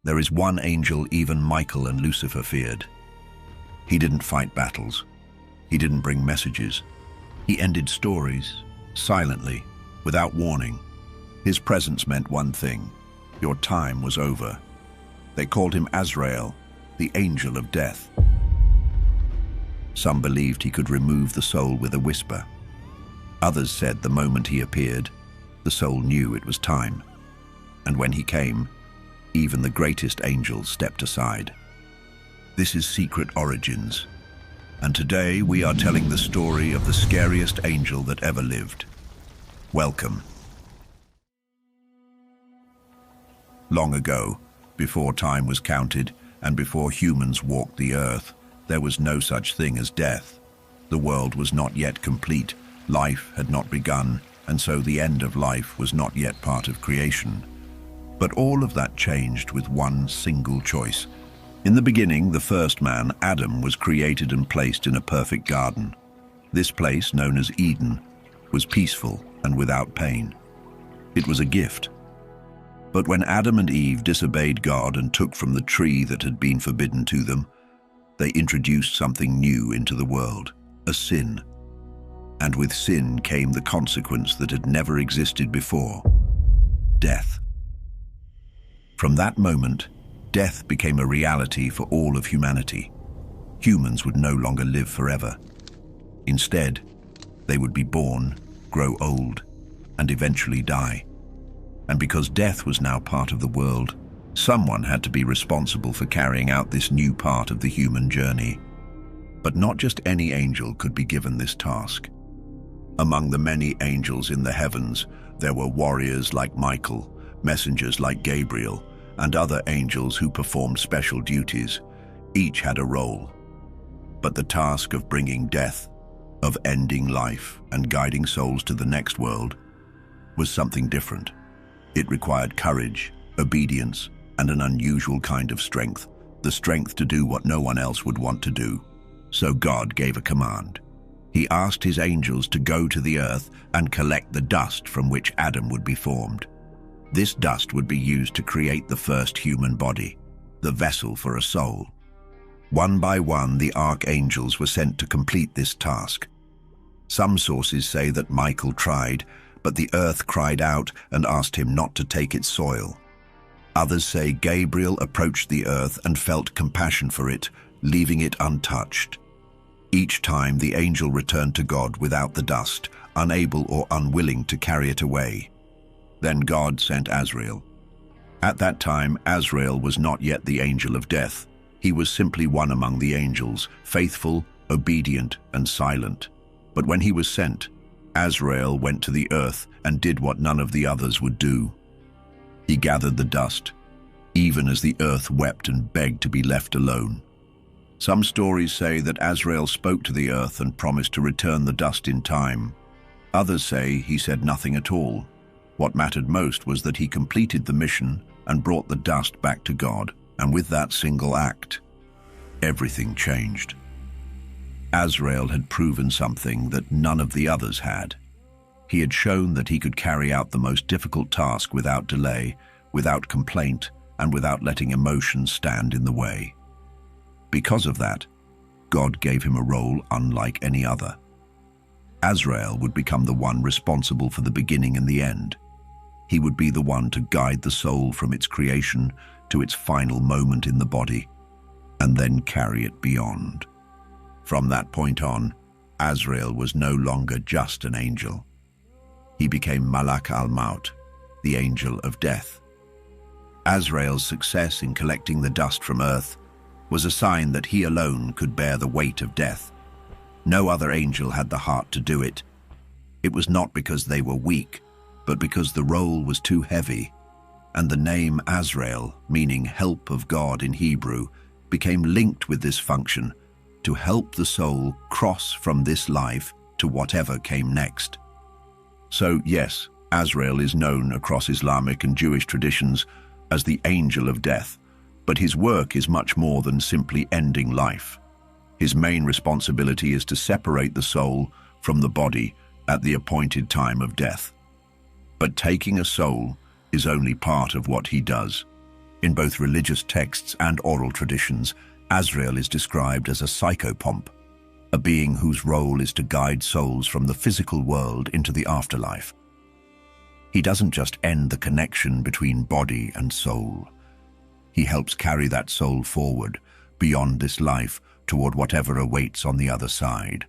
There is one angel even Michael and Lucifer feared. He didn't fight battles. He didn't bring messages. He ended stories, silently, without warning. His presence meant one thing: your time was over. They called him Azrael, the angel of death. Some believed he could remove the soul with a whisper. Others said the moment he appeared, the soul knew it was time. And when he came, even the greatest angels stepped aside. This is Secret Origins, and today we are telling the story of the scariest angel that ever lived. Welcome. Long ago, before time was counted and before humans walked the earth, there was no such thing as death. The world was not yet complete, life had not begun, and so the end of life was not yet part of creation. But all of that changed with one single choice. In the beginning, the first man, Adam, was created and placed in a perfect garden. This place, known as Eden, was peaceful and without pain. It was a gift. But when Adam and Eve disobeyed God and took from the tree that had been forbidden to them, they introduced something new into the world, a sin. And with sin came the consequence that had never existed before: death. From that moment, death became a reality for all of humanity. Humans would no longer live forever. Instead, they would be born, grow old, and eventually die. And because death was now part of the world, someone had to be responsible for carrying out this new part of the human journey. But not just any angel could be given this task. Among the many angels in the heavens, there were warriors like Michael, messengers like Gabriel, and other angels who performed special duties. Each had a role. But the task of bringing death, of ending life and guiding souls to the next world, was something different. It required courage, obedience, and an unusual kind of strength, the strength to do what no one else would want to do. So God gave a command. He asked his angels to go to the earth and collect the dust from which Adam would be formed. This dust would be used to create the first human body, the vessel for a soul. One by one, the archangels were sent to complete this task. Some sources say that Michael tried, but the earth cried out and asked him not to take its soil. Others say Gabriel approached the earth and felt compassion for it, leaving it untouched. Each time the angel returned to God without the dust, unable or unwilling to carry it away. Then God sent Azrael. At that time, Azrael was not yet the angel of death. He was simply one among the angels, faithful, obedient, and silent. But when he was sent, Azrael went to the earth and did what none of the others would do. He gathered the dust, even as the earth wept and begged to be left alone. Some stories say that Azrael spoke to the earth and promised to return the dust in time. Others say he said nothing at all. What mattered most was that he completed the mission and brought the dust back to God, and with that single act, everything changed. Azrael had proven something that none of the others had. He had shown that he could carry out the most difficult task without delay, without complaint, and without letting emotions stand in the way. Because of that, God gave him a role unlike any other. Azrael would become the one responsible for the beginning and the end. He would be the one to guide the soul from its creation to its final moment in the body, and then carry it beyond. From that point on, Azrael was no longer just an angel. He became Malak al-Maut, the angel of death. Azrael's success in collecting the dust from earth was a sign that he alone could bear the weight of death. No other angel had the heart to do it. It was not because they were weak, but because the role was too heavy, and the name Azrael, meaning help of God in Hebrew, became linked with this function to help the soul cross from this life to whatever came next. So yes, Azrael is known across Islamic and Jewish traditions as the angel of death, but his work is much more than simply ending life. His main responsibility is to separate the soul from the body at the appointed time of death. But taking a soul is only part of what he does. In both religious texts and oral traditions, Azrael is described as a psychopomp, a being whose role is to guide souls from the physical world into the afterlife. He doesn't just end the connection between body and soul. He helps carry that soul forward, beyond this life, toward whatever awaits on the other side.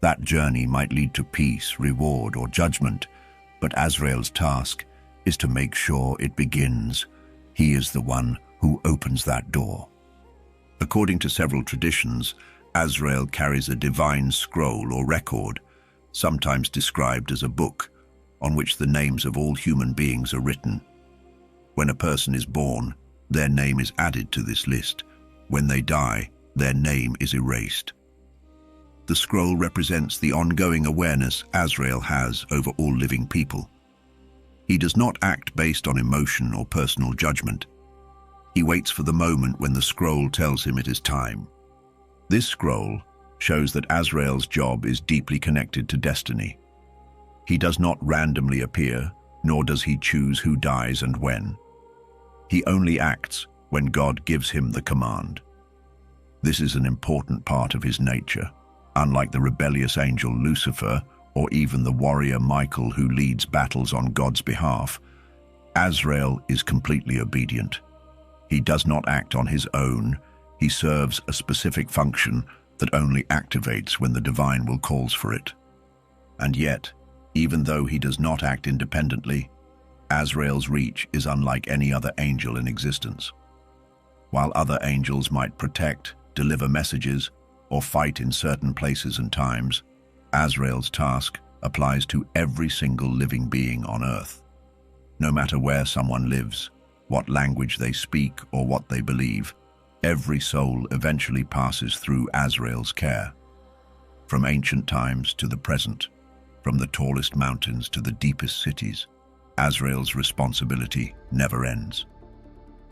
That journey might lead to peace, reward, or judgment, but Azrael's task is to make sure it begins. He is the one who opens that door. According to several traditions, Azrael carries a divine scroll or record, sometimes described as a book, on which the names of all human beings are written. When a person is born, their name is added to this list. When they die, their name is erased. The scroll represents the ongoing awareness Azrael has over all living people. He does not act based on emotion or personal judgment. He waits for the moment when the scroll tells him it is time. This scroll shows that Azrael's job is deeply connected to destiny. He does not randomly appear, nor does he choose who dies and when. He only acts when God gives him the command. This is an important part of his nature. Unlike the rebellious angel Lucifer, or even the warrior Michael who leads battles on God's behalf, Azrael is completely obedient. He does not act on his own. He serves a specific function that only activates when the divine will calls for it. And yet, even though he does not act independently, Azrael's reach is unlike any other angel in existence. While other angels might protect, deliver messages, or fight in certain places and times, Azrael's task applies to every single living being on earth. No matter where someone lives, what language they speak, or what they believe, every soul eventually passes through Azrael's care. From ancient times to the present, from the tallest mountains to the deepest cities, Azrael's responsibility never ends.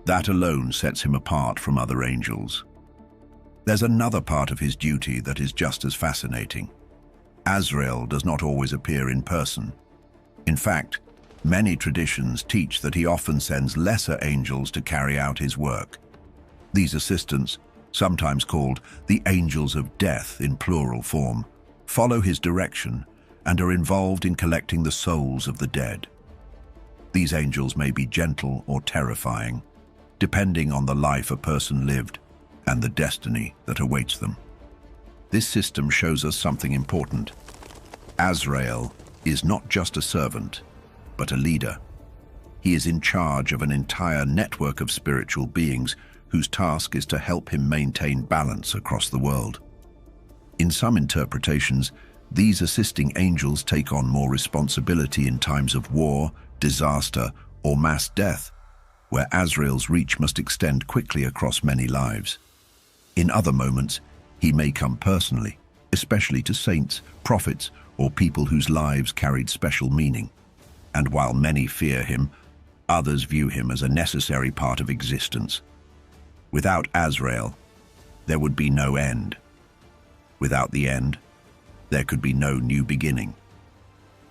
That alone sets him apart from other angels. There's another part of his duty that is just as fascinating. Azrael does not always appear in person. In fact, many traditions teach that he often sends lesser angels to carry out his work. These assistants, sometimes called the angels of death in plural form, follow his direction and are involved in collecting the souls of the dead. These angels may be gentle or terrifying, depending on the life a person lived and the destiny that awaits them. This system shows us something important. Azrael is not just a servant, but a leader. He is in charge of an entire network of spiritual beings whose task is to help him maintain balance across the world. In some interpretations, these assisting angels take on more responsibility in times of war, disaster, or mass death, where Azrael's reach must extend quickly across many lives. In other moments, he may come personally, especially to saints, prophets, or people whose lives carried special meaning. And while many fear him, others view him as a necessary part of existence. Without Azrael, there would be no end. Without the end, there could be no new beginning.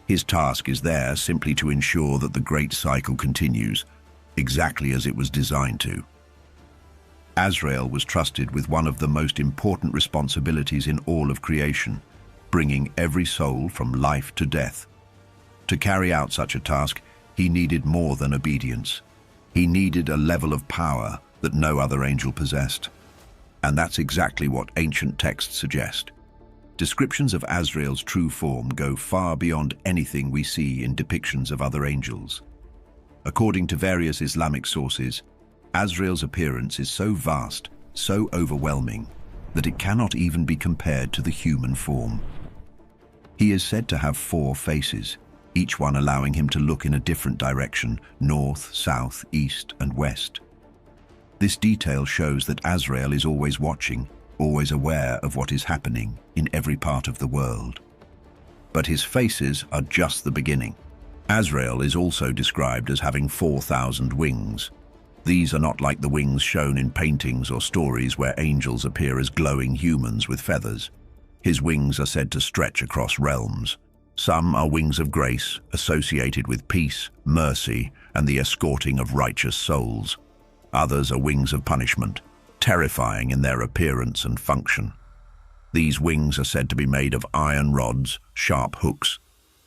His task is there simply to ensure that the great cycle continues, exactly as it was designed to. Azrael was trusted with one of the most important responsibilities in all of creation, bringing every soul from life to death. To carry out such a task, he needed more than obedience. He needed a level of power that no other angel possessed. And that's exactly what ancient texts suggest. Descriptions of Azrael's true form go far beyond anything we see in depictions of other angels. According to various Islamic sources, Azrael's appearance is so vast, so overwhelming, that it cannot even be compared to the human form. He is said to have 4 faces, each one allowing him to look in a different direction: north, south, east, and west. This detail shows that Azrael is always watching, always aware of what is happening in every part of the world. But his faces are just the beginning. Azrael is also described as having 4,000 wings. These are not like the wings shown in paintings or stories where angels appear as glowing humans with feathers. His wings are said to stretch across realms. Some are wings of grace, associated with peace, mercy, and the escorting of righteous souls. Others are wings of punishment, terrifying in their appearance and function. These wings are said to be made of iron rods, sharp hooks,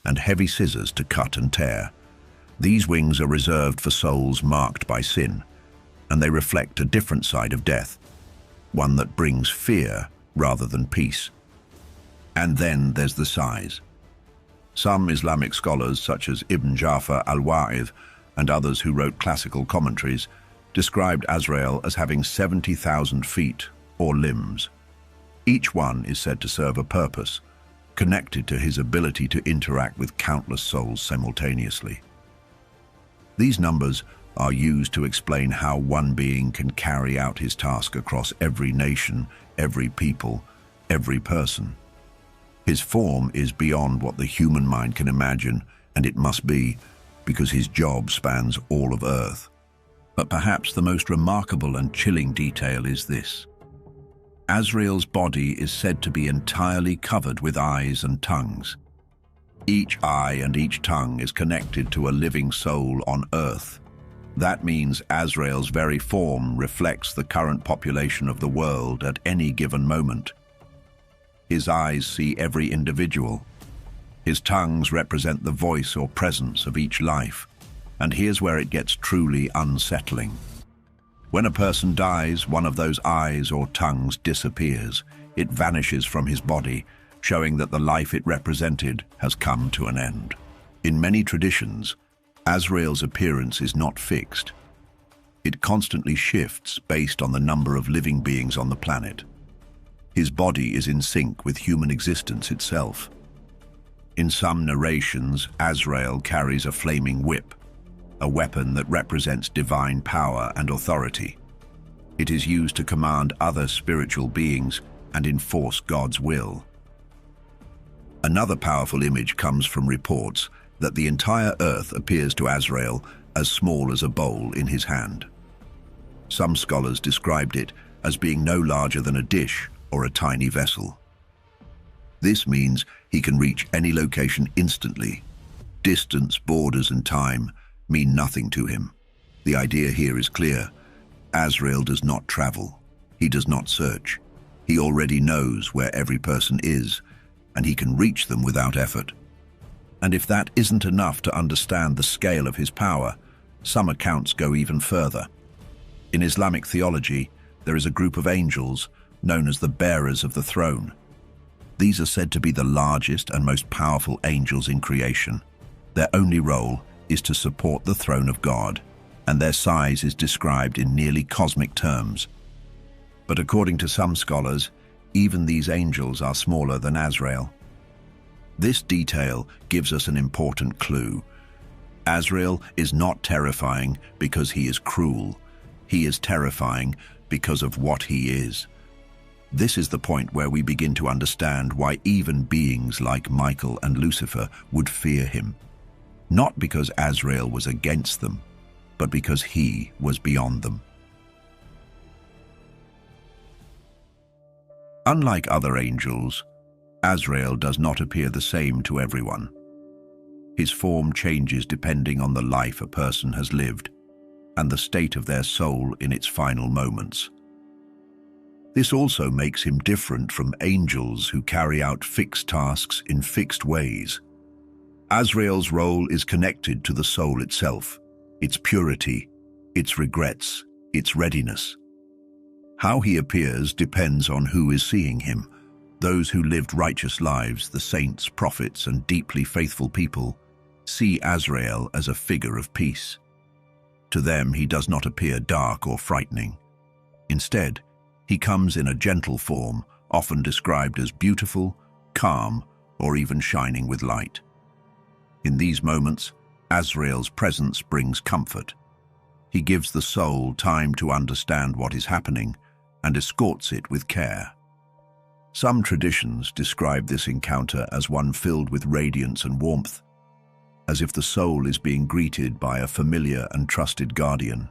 and heavy scissors to cut and tear. These wings are reserved for souls marked by sin, and they reflect a different side of death, one that brings fear rather than peace. And then there's the size. Some Islamic scholars, such as Ibn Jafar al-Wa'idh and others who wrote classical commentaries, described Azrael as having 70,000 feet or limbs. Each one is said to serve a purpose, connected to his ability to interact with countless souls simultaneously. These numbers are used to explain how one being can carry out his task across every nation, every people, every person. His form is beyond what the human mind can imagine, and it must be, because his job spans all of Earth. But perhaps the most remarkable and chilling detail is this. Azrael's body is said to be entirely covered with eyes and tongues. Each eye and each tongue is connected to a living soul on Earth. That means Azrael's very form reflects the current population of the world at any given moment. His eyes see every individual. His tongues represent the voice or presence of each life. And here's where it gets truly unsettling. When a person dies, one of those eyes or tongues disappears. It vanishes from his body, showing that the life it represented has come to an end. In many traditions, Azrael's appearance is not fixed. It constantly shifts based on the number of living beings on the planet. His body is in sync with human existence itself. In some narrations, Azrael carries a flaming whip, a weapon that represents divine power and authority. It is used to command other spiritual beings and enforce God's will. Another powerful image comes from reports that the entire earth appears to Azrael as small as a bowl in his hand. Some scholars described it as being no larger than a dish or a tiny vessel. This means he can reach any location instantly. Distance, borders, and time mean nothing to him. The idea here is clear. Azrael does not travel. He does not search. He already knows where every person is, and he can reach them without effort. And if that isn't enough to understand the scale of his power, some accounts go even further. In Islamic theology, there is a group of angels known as the bearers of the throne. These are said to be the largest and most powerful angels in creation. Their only role is to support the throne of God, and their size is described in nearly cosmic terms. But according to some scholars, even these angels are smaller than Azrael. This detail gives us an important clue. Azrael is not terrifying because he is cruel. He is terrifying because of what he is. This is the point where we begin to understand why even beings like Michael and Lucifer would fear him. Not because Azrael was against them, but because he was beyond them. Unlike other angels, Azrael does not appear the same to everyone. His form changes depending on the life a person has lived and the state of their soul in its final moments. This also makes him different from angels who carry out fixed tasks in fixed ways. Azrael's role is connected to the soul itself, its purity, its regrets, its readiness. How he appears depends on who is seeing him. Those who lived righteous lives, the saints, prophets, and deeply faithful people, see Azrael as a figure of peace. To them, he does not appear dark or frightening. Instead, he comes in a gentle form, often described as beautiful, calm, or even shining with light. In these moments, Azrael's presence brings comfort. He gives the soul time to understand what is happening and escorts it with care. Some traditions describe this encounter as one filled with radiance and warmth, as if the soul is being greeted by a familiar and trusted guardian.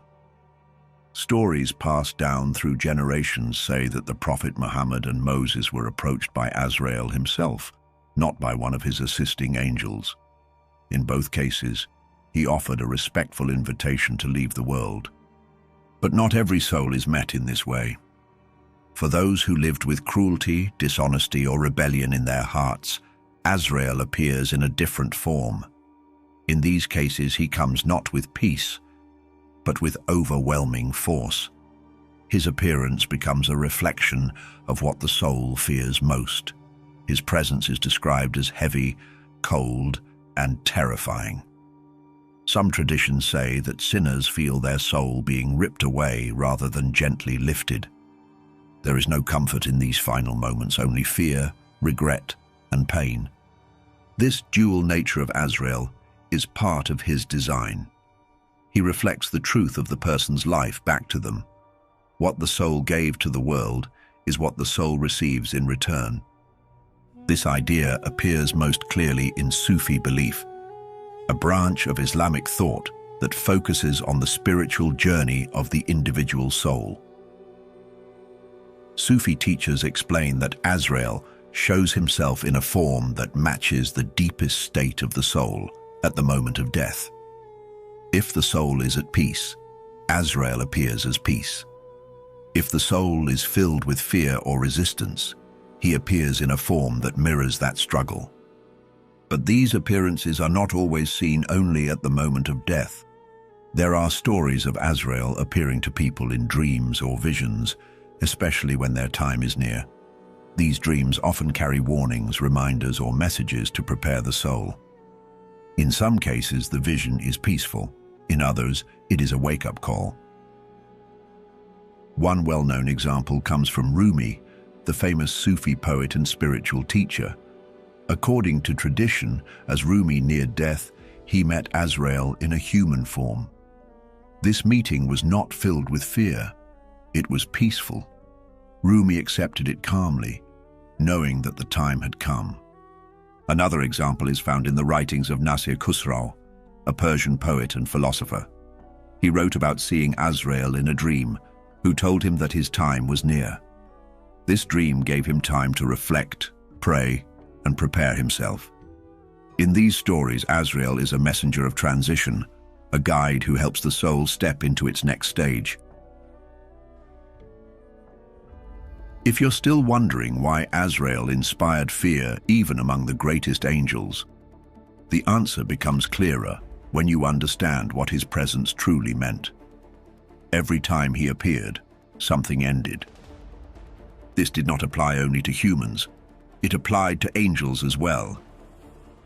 Stories passed down through generations say that the Prophet Muhammad and Moses were approached by Azrael himself, not by one of his assisting angels. In both cases, he offered a respectful invitation to leave the world. But not every soul is met in this way. For those who lived with cruelty, dishonesty, or rebellion in their hearts, Azrael appears in a different form. In these cases, he comes not with peace, but with overwhelming force. His appearance becomes a reflection of what the soul fears most. His presence is described as heavy, cold, and terrifying. Some traditions say that sinners feel their soul being ripped away rather than gently lifted. There is no comfort in these final moments, only fear, regret, and pain. This dual nature of Azrael is part of his design. He reflects the truth of the person's life back to them. What the soul gave to the world is what the soul receives in return. This idea appears most clearly in Sufi belief, a branch of Islamic thought that focuses on the spiritual journey of the individual soul. Sufi teachers explain that Azrael shows himself in a form that matches the deepest state of the soul at the moment of death. If the soul is at peace, Azrael appears as peace. If the soul is filled with fear or resistance, he appears in a form that mirrors that struggle. But these appearances are not always seen only at the moment of death. There are stories of Azrael appearing to people in dreams or visions, especially when their time is near. These dreams often carry warnings, reminders, or messages to prepare the soul. In some cases, the vision is peaceful. In others, it is a wake-up call. One well-known example comes from Rumi, the famous Sufi poet and spiritual teacher. According to tradition, as Rumi neared death, he met Azrael in a human form. This meeting was not filled with fear. It was peaceful. Rumi accepted it calmly, knowing that the time had come. Another example is found in the writings of Nasir Khusrau, a Persian poet and philosopher. He wrote about seeing Azrael in a dream, who told him that his time was near. This dream gave him time to reflect, pray, and prepare himself. In these stories, Azrael is a messenger of transition, a guide who helps the soul step into its next stage. If you're still wondering why Azrael inspired fear even among the greatest angels, the answer becomes clearer when you understand what his presence truly meant. Every time he appeared, something ended. This did not apply only to humans. It applied to angels as well.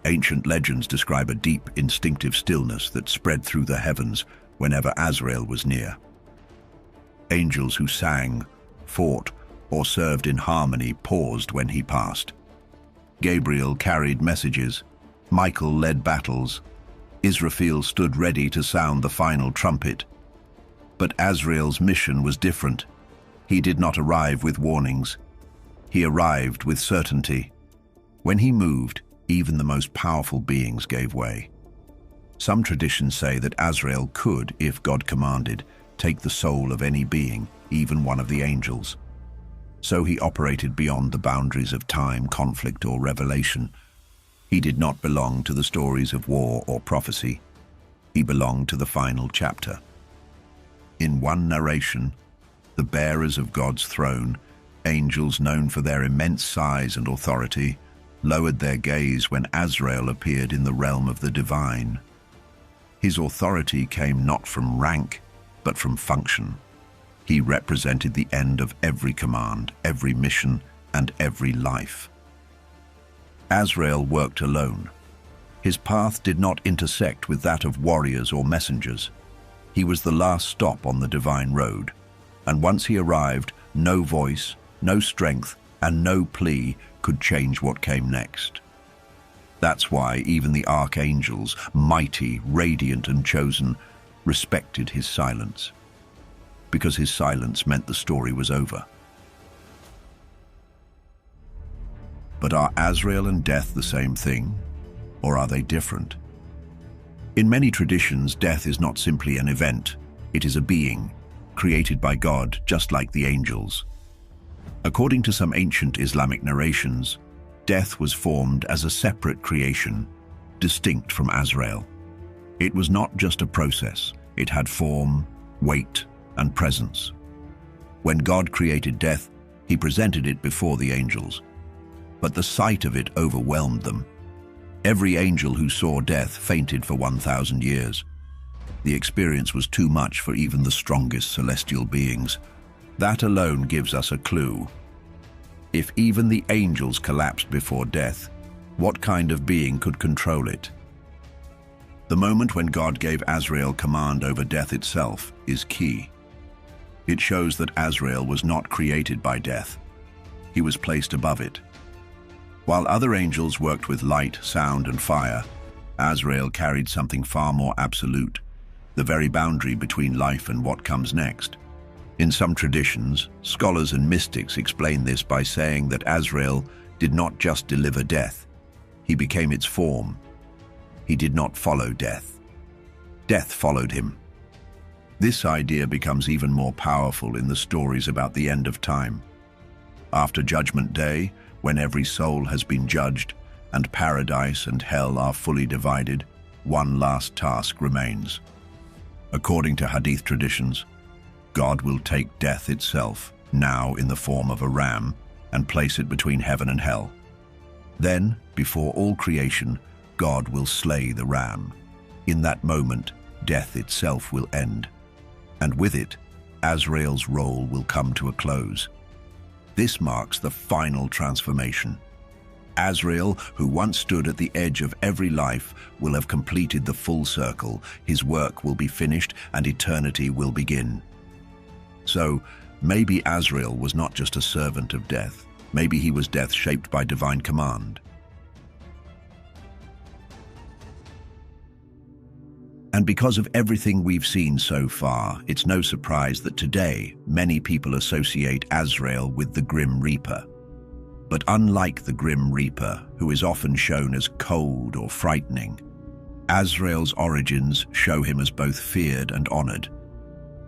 Ancient legends describe a deep, instinctive stillness that spread through the heavens whenever Azrael was near. Angels who sang, fought, or served in harmony paused when he passed. Gabriel carried messages. Michael led battles. Israfil stood ready to sound the final trumpet. But Azrael's mission was different. He did not arrive with warnings. He arrived with certainty. When he moved, even the most powerful beings gave way. Some traditions say that Azrael could, if God commanded, take the soul of any being, even one of the angels. So he operated beyond the boundaries of time, conflict, or revelation. He did not belong to the stories of war or prophecy. He belonged to the final chapter. In one narration, the bearers of God's throne, angels known for their immense size and authority, lowered their gaze when Azrael appeared in the realm of the divine. His authority came not from rank, but from function. He represented the end of every command, every mission, and every life. Azrael worked alone. His path did not intersect with that of warriors or messengers. He was the last stop on the divine road, and once he arrived, no voice, no strength, and no plea could change what came next. That's why even the archangels, mighty, radiant, and chosen, respected his silence. Because his silence meant the story was over. But are Azrael and death the same thing, or are they different? In many traditions, death is not simply an event, it is a being, created by God just like the angels. According to some ancient Islamic narrations, death was formed as a separate creation, distinct from Azrael. It was not just a process, it had form, weight, and presence. When God created death, he presented it before the angels, but the sight of it overwhelmed them. Every angel who saw death fainted for 1,000 years. The experience was too much for even the strongest celestial beings. That alone gives us a clue. If even the angels collapsed before death, what kind of being could control it? The moment when God gave Azrael command over death itself is key. It shows that Azrael was not created by death. He was placed above it. While other angels worked with light, sound, and fire, Azrael carried something far more absolute, the very boundary between life and what comes next. In some traditions, scholars and mystics explain this by saying that Azrael did not just deliver death, he became its form. He did not follow death. Death followed him. This idea becomes even more powerful in the stories about the end of time. After Judgment Day, when every soul has been judged and paradise and hell are fully divided, one last task remains. According to Hadith traditions, God will take death itself, now in the form of a ram, and place it between heaven and hell. Then, before all creation, God will slay the ram. In that moment, death itself will end, and with it, Azrael's role will come to a close. This marks the final transformation. Azrael, who once stood at the edge of every life, will have completed the full circle. His work will be finished and eternity will begin. So, maybe Azrael was not just a servant of death. Maybe he was death shaped by divine command. And because of everything we've seen so far, it's no surprise that today many people associate Azrael with the Grim Reaper. But unlike the Grim Reaper, who is often shown as cold or frightening, Azrael's origins show him as both feared and honored.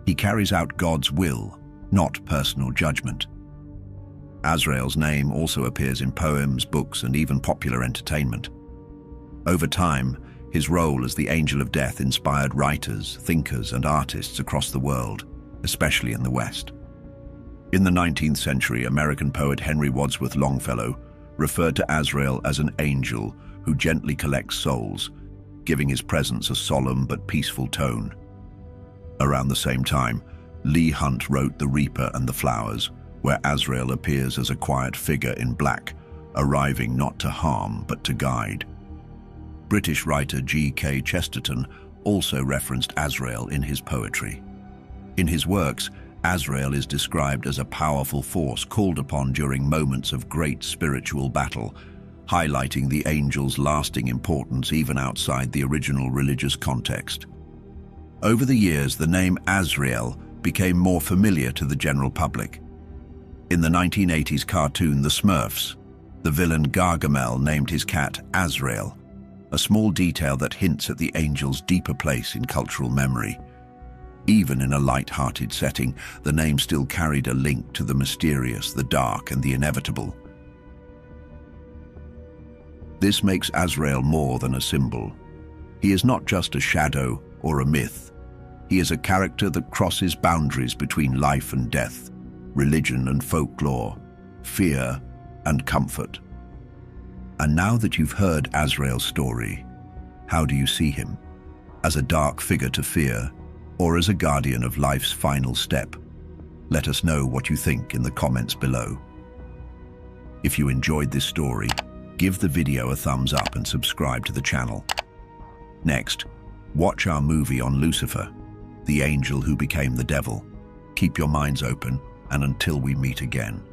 He carries out God's will, not personal judgment. Azrael's name also appears in poems, books, and even popular entertainment. Over time, his role as the angel of death inspired writers, thinkers, and artists across the world, especially in the West. In the 19th century, American poet Henry Wadsworth Longfellow referred to Azrael as an angel who gently collects souls, giving his presence a solemn but peaceful tone. Around the same time, Leigh Hunt wrote The Reaper and the Flowers, where Azrael appears as a quiet figure in black, arriving not to harm but to guide. British writer G.K. Chesterton also referenced Azrael in his poetry. In his works, Azrael is described as a powerful force called upon during moments of great spiritual battle, highlighting the angel's lasting importance even outside the original religious context. Over the years, the name Azrael became more familiar to the general public. In the 1980s cartoon The Smurfs, the villain Gargamel named his cat Azrael, a small detail that hints at the angel's deeper place in cultural memory. Even in a light-hearted setting, the name still carried a link to the mysterious, the dark, and the inevitable. This makes Azrael more than a symbol. He is not just a shadow or a myth. He is a character that crosses boundaries between life and death, religion and folklore, fear and comfort. And now that you've heard Azrael's story, how do you see him? As a dark figure to fear, or as a guardian of life's final step? Let us know what you think in the comments below. If you enjoyed this story, give the video a thumbs up and subscribe to the channel. Next, watch our movie on Lucifer, the angel who became the devil. Keep your minds open, and until we meet again.